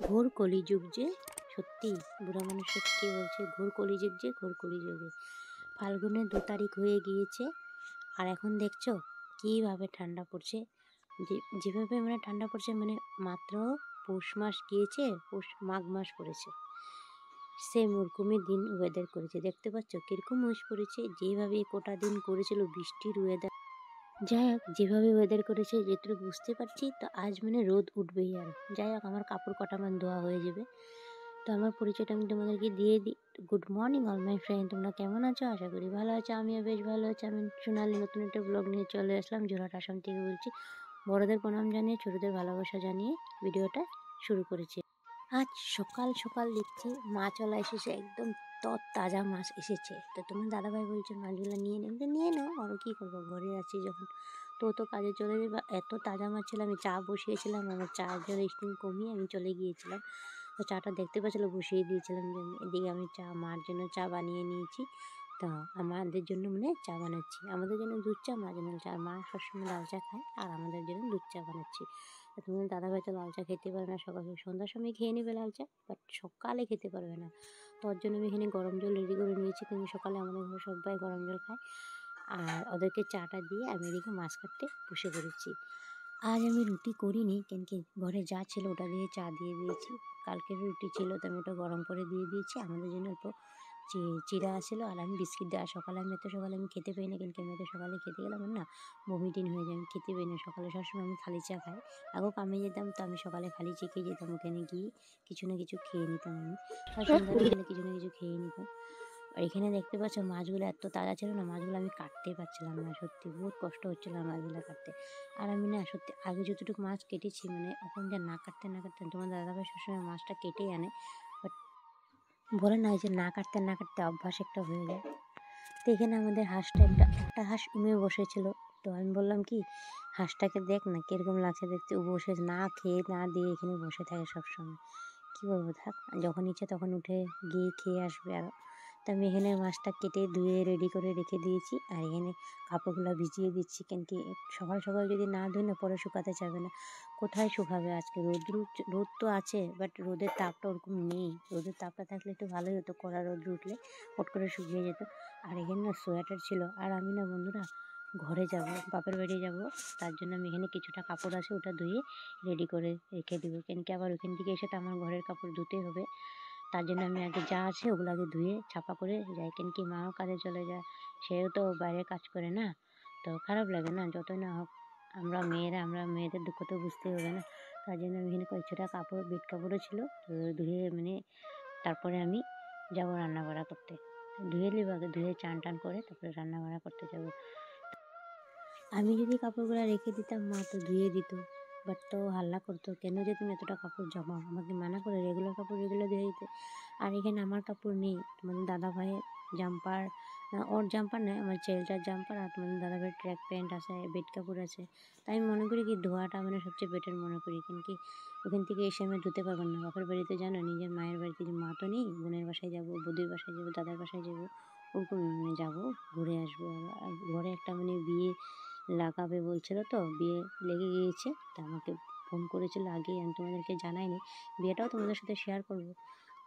ঘোর কলিযুগ যে, সত্যি বুড়া মানুষের কে বলছে ঘোর কলিযুগ যে, ঘোর কলিযুগে। ফাল্গুনের 2 তারিখ হয়ে গিয়েছে, আর এখন দেখছো কীভাবে ঠান্ডা পড়ছে। যেভাবে মানে ঠান্ডা পড়ছে, মানে মাত্র পৌষ মাস গিয়েছে, মাঘ মাস পড়েছে, সেম ওরকমই দিন ওয়েদার করেছে। দেখতে পাচ্ছ কীরকম উইশ পড়েছে, যেভাবে কোটা দিন করেছিল বৃষ্টির ওয়েদার। যাই হোক, যেভাবে ওয়েদার করেছে যেটুকু বুঝতে পারছি, তো আজ মানে রোদ উঠবেই। আর যাই হোক, আমার কাপড় কটা মান ধোয়া হয়ে যাবে। তো আমার পরিচয়টা আমি তোমাদেরকে দিয়ে দিই। Good morning all my friend, তোমরা কেমন আছো? আশা করি ভালো আছো। আমিও বেশ ভালো আছি। আমি সোনালি নতুন একটা ব্লগ নিয়ে চলে আসলাম। জোরহাট আসাম থেকে বলছি। বড়দের প্রণাম জানিয়ে, ছোটদের ভালোবাসা জানিয়ে ভিডিওটা শুরু করেছি। আজ সকাল সকাল দেখছি মাছওয়ালা এসেছে, একদম তাজা মাছ এসেছে। তো তোমার দাদাভাই বলছে মাছগুলো নিয়ে নেবে, নিয়ে নাও, আরও কী করবো, ঘরে আছি যখন। তো কাজে চলে যাবে। এত তাজা মাছ ছিল, আমি চা বসিয়েছিলাম, আমার চার জন্য স্টিম কমিয়ে আমি চলে গিয়েছিলাম। তো চাটা দেখতে পাচ্ছিল, বসিয়ে দিয়েছিলাম। যে এদিকে আমি মার জন্য চা বানিয়ে নিয়েছি। তো আমাদের জন্য মানে চা বানাচ্ছি, আমাদের জন্য দুধ চা, মার জন্য চা। মা সবসময় লাল চা খায়, আর আমাদের জন্য দুধ চা বানাচ্ছি। তো তুমি দাদাভাই তো লাল চা খেতে পারে না, সকাল সন্ধ্যার সময় খেয়ে নেবে লাল চা, বাট সকালে খেতে পারবে না। তো ওর জন্য আমি এখানে গরম জল রেডি করে নিয়েছি, কিন্তু সকালে আমাদের ঘরে সবাই গরম জল খায়। আর ওদেরকে চাটা দিয়ে আমি এদিকে মাছ কাটতে বসে পড়েছি। আজ আমি রুটি করিনি, কেন কি ঘরে যা ছিল ওটা দিয়ে চা দিয়ে দিয়েছি। কালকের রুটি ছিল, তো আমি ওটা গরম করে দিয়ে দিয়েছি। আমাদের জন্য অল্প চিড়া আসছিলো, আর আমি বিস্কিট দেওয়া। সকালে আমি এত সকালে আমি খেতে পাই না, কিন্তু আমি এত সকালে খেতে গেলাম না, বমিটিন হয়ে যায়, আমি খেতে পাই না সকালে। সবসময় আমি খালি চা খাই। আগেও কামে যেতাম, তো আমি সকালে খালি চেখে যেতাম, ওখানে গিয়ে কিছু না কিছু খেয়ে নিতাম আমি, আর সন্ধ্যাটা গেলে কিছু না কিছু খেয়ে নিতাম। আর এখানে দেখতে পাচ্ছ মাছগুলো এত তাজা ছিল না, মাছগুলো আমি কাটতেই পারছিলাম না। সত্যি বহুত কষ্ট হচ্ছিল মাছগুলো কাটতে। আর আমি না সত্যি আগে যতটুকু মাছ কেটেছি, মানে এখন যা না কাটতে তোমার দাদাভাই সবসময় মাছটা কেটেই আনে, বাট বলে না যে না কাটতে অভ্যাস একটা হয়ে যায়। তো এখানে আমাদের হাঁসটা একটা হাঁস বসেছিল। তো আমি বললাম কি, হাঁসটাকে দেখ না কীরকম লাগছে দেখতে, ও বসে না খেয়ে না দিয়ে এখানে বসে থাকে সবসময়। কী বলবো, থাক, যখন ইচ্ছে তখন উঠে গিয়ে খেয়ে আসবে। আর তো আমি এখানে মাছটা কেটে ধুয়ে রেডি করে রেখে দিয়েছি, আর এখানে কাপড়গুলো ভিজিয়ে দিচ্ছি। কেন কি সকাল সকাল যদি না ধুই না, পরে শুকাতে যাবে না। কোথায় শুকাবে আজকে? রোদ তো আছে, বাট রোদের তাপটা ওরকম নেই। রোদের তাপটা থাকলে একটু ভালোই হতো, কড়া রোদ উঠলে ফট করে শুকিয়ে যেত। আর এখানে না সোয়েটার ছিল, আর আমি না বন্ধুরা ঘরে যাব, বাপের বাড়ি যাব, তার জন্য আমি এখানে কিছুটা কাপড় আছে, ওটা ধুয়ে রেডি করে রেখে দেবো। কেন কি আবার ওখান থেকে এসে তো আমার ঘরের কাপড় ধুতে হবে। তার জন্য আমি আগে যা আছে ওগুলো আগে ধুয়ে ছাপা করে যাই। কেন কি মাও কাজে চলে যায়, সেও তো বাইরে কাজ করে না, তো খারাপ লাগে না। যতই না হোক আমরা মেয়েদের দুঃখ তো বুঝতেই হবে না। তার জন্য আমি এখানে কিছুটা কাপড়, বেড কাপড়ও ছিল, তো ধুয়ে মানে তারপরে আমি যাব রান্না বাড়া করতে। ধুয়ে নেব আগে, ধুয়ে চান টান করে তারপরে রান্না বাড়া করতে যাব। আমি যদি কাপড়গুলো রেখে দিতাম, মা তো ধুয়ে দিত, বাট তো হাল্লা করতো, কেন যে তুমি এতটা কাপড় জমাও, আমাকে মানা করে রেগুলার কাপড় রেগুলার ধুয়ে দিতে। আর এখানে আমার কাপড় নেই, তোমাদের দাদা ভাইয়ের জাম্পার, ওর জাম্পার নয়, আমার ছেলেটার জাম্পার, আর তোমাদের দাদা ভাইয়ের ট্র্যাক প্যান্ট আছে, বেড কাপড় আছে। তাই আমি মনে করি কি ধোয়াটা মানে সবচেয়ে বেটার মনে করি। কিন্তু ওখান থেকে এসে আমি ধুতে পারবো না। বাপের বাড়িতে জানো, নিজের মায়ের বাড়িতে যে মা তো নেই, বোনের বাসায় যাবো, বৌদির বাসায় যাবো, দাদার বাসায় যাবো, ওরকম মানে যাবো, ঘুরে আসবো। আর ঘরে একটা মানে বিয়ে লাগাবে বলছিল, তো বিয়ে লেগে গিয়েছে। তা আমাকে ফোন করেছিল আগেই, আমি তোমাদেরকে জানাইনি, বিয়েটাও তোমাদের সাথে শেয়ার করব।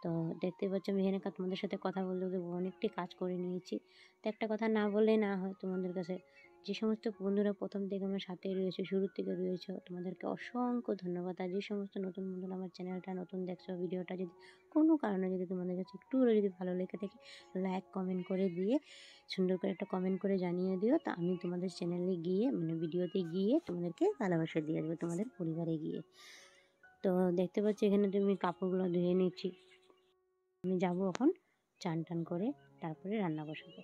তো দেখতে পাচ্ছ আমি এখানে তোমাদের সাথে কথা বলতে বলতে অনেকটি কাজ করে নিয়েছি। তো একটা কথা না বললেই না হয় তোমাদের কাছে, যে সমস্ত বন্ধুরা প্রথম থেকে আমার সাথে রয়েছে, শুরুর থেকে রয়েছে, তোমাদেরকে অসংখ্য ধন্যবাদ। আর যে সমস্ত নতুন বন্ধুরা আমার চ্যানেলটা নতুন দেখছো, ভিডিওটা যদি কোনো কারণে যদি তোমাদের কাছে একটু যদি ভালো লেগে থাকে, লাইক কমেন্ট করে দিয়ে সুন্দর করে একটা কমেন্ট করে জানিয়ে দিও। তা আমি তোমাদের চ্যানেলে গিয়ে মানে ভিডিওতে গিয়ে তোমাদেরকে ভালোবাসা দিয়ে আসবো, তোমাদের পরিবারে গিয়ে। তো দেখতে পাচ্ছি এখানে তুমি কাপড়গুলো ধুয়ে নিচ্ছি, আমি যাব এখন চান টান করে তারপরে রান্না বসাবো।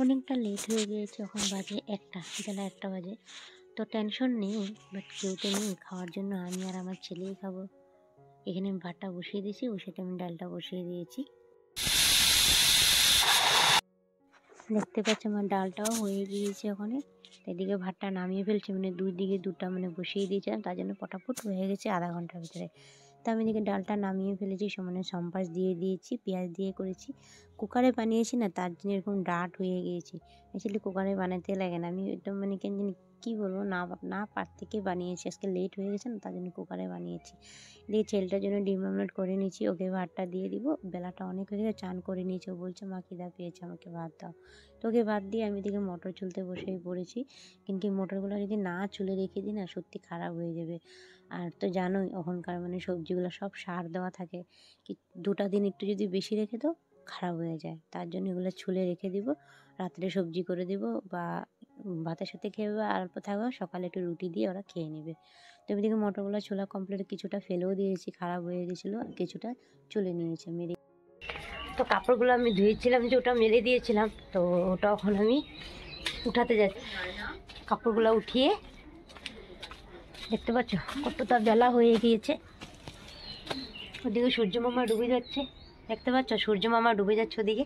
অনেকটা লেট হয়ে গিয়েছে, এখন বাজে 1টা বাজে। তো টেনশন নেই, বাট কেউ তো নেই খাওয়ার জন্য, আমি আর আমার ছেলেই খাবো। এখানে আমি ভাতটা বসিয়ে দিয়েছি, ওর সাথে আমি ডালটা বসিয়ে দিয়েছি। দেখতে পাচ্ছি আমার ডালটাও হয়ে গিয়েছে ওখানে। এদিকে ভাতটা নামিয়ে ফেলছি, মানে দুই দিকে দুটা মানে বসিয়ে দিয়েছিলাম, তার জন্য পটাপট হয়ে গেছে আধা ঘন্টার ভিতরে। তা আমি এদিকে ডালটা নামিয়ে ফেলেছি, সমানে সম্পাস দিয়ে দিয়েছি, পেঁয়াজ দিয়ে করেছি। কুকারে বানিয়েছি না, তার জন্য এরকম ডাট হয়ে গিয়েছে। অ্যাকচুয়ালি কুকারে বানাতে লাগে না, আমি একদম মানে কেন জানি কী বলবো, না না পার থেকে বানিয়েছি। আজকে লেট হয়ে গেছে না, তার জন্য কুকারে বানিয়েছি। দিয়ে ছেলেটার জন্য ডিম অমলেট করে নিয়েছি, ওকে ভাতটা দিয়ে দিব। বেলাটা অনেক হয়ে গেছে, চান করে নিয়েছি। ও বলছে মা খিদা পেয়েছে, আমাকে ভাত দাও। তো ওকে ভাত দিয়ে আমি দিকে মটর চুলতে বসেই পড়েছি। কিন্তু মটরগুলো যদি না চুলে রেখে দিই না, সত্যি খারাপ হয়ে যাবে। আর তো জানোই ওখানকার মানে সবজিগুলো সব সার দেওয়া থাকে, কি 2টা দিন একটু যদি বেশি রেখে দাও খারাপ হয়ে যায়। তার জন্য এগুলো ছুলে রেখে দিব, রাত্রে সবজি করে দিব বা ভাতের সাথে খেয়ে আর অল্প থাকবে, সকালে একটু রুটি দিয়ে ওরা খেয়ে নেবে। তো এদিকে মটরগুলো ছোলা কমপ্লিট, কিছুটা ফেলেও দিয়েছি, খারাপ হয়ে গেছিলো, আর কিছুটা চুলে নিয়েছে মেরে। তো কাপড়গুলো আমি ধুয়েছিলাম যে ওটা মেলে দিয়েছিলাম, তো ওটা এখন আমি উঠাতে যাচ্ছি। কাপড়গুলো উঠিয়ে, দেখতে পাচ্ছ কতটা বেলা হয়ে গিয়েছে। ওদিকে সূর্য মামা ডুবে যাচ্ছে, দেখতে পাচ্ছ সূর্য মামা ডুবে যাচ্ছে ওদিকে।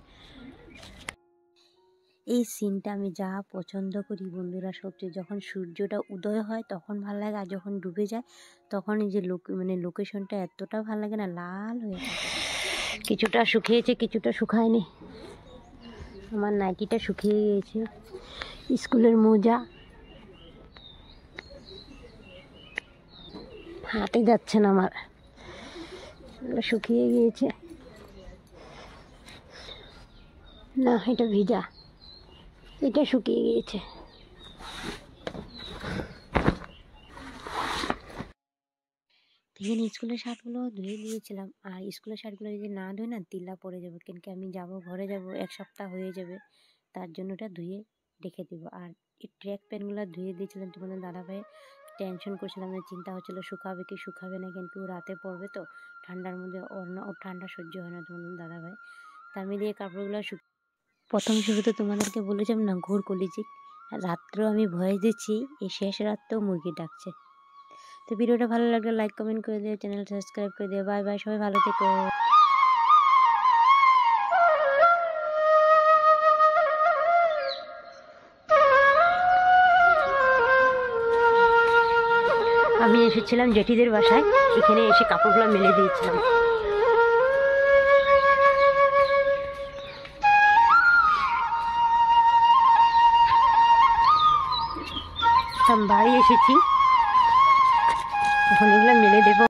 এই সিনটা আমি যা পছন্দ করি বন্ধুরা, সত্যি যখন সূর্যটা উদয় হয় তখন ভালো লাগে, আর যখন ডুবে যায় তখন এই যে লোকেশনটা এতটা ভালো লাগে না, লাল হয়ে থাকে। কিছুটা শুকিয়েছে, কিছুটা শুকায়নি। আমার নাইটিটা শুকিয়ে গিয়েছে, স্কুলের মোজা হাতে যাচ্ছে না আমার, শুকিয়ে গিয়েছে। না এটা ভিজা, এটা শুকিয়ে গিয়েছে। এখানে স্কুলের শার্টগুলো ধুয়ে দিয়েছিলাম, আর স্কুলের শার্টগুলো যদি না ধুই না তিল্লা পড়ে যাবে, কিন্তু আমি যাব ঘরে যাব 1 সপ্তাহ হয়ে যাবে, তার জন্য ওটা ধুয়ে রেখে দেবো। আর এই ট্র্যাক প্যান্টগুলো ধুয়ে দিয়েছিলাম তোমাদের দাদাভাই, টেনশন করছিলাম, চিন্তা হচ্ছিলো শুকাবে কি শুকাবে না, কিন্তু রাতে পড়বে তো ঠান্ডার মধ্যে, ওর ঠান্ডা সহ্য হয় না তোমাদের দাদাভাই। তা আমি দিয়ে কাপড়গুলো প্রথম শুরুতে তোমাদেরকে বলেছিলাম না ঘোর কলিজি, রাত্রেও আমি ভয়েস দিচ্ছি, এই শেষ রাত্রেও মুরগি ডাকছে। তো ভিডিওটা ভালো লাগলে লাইক কমেন্ট করে দিও, চ্যানেল সাবস্ক্রাইব করে দিও। বাই বাই, সবাই ভালো থেকো। আমি এসেছিলাম জেঠিদের বাসায়, এখানে এসে কাপড়গুলো মেলে দিয়েছিলাম। বাড়ি এসেছি, এখন এগুলো মেলে দেবো।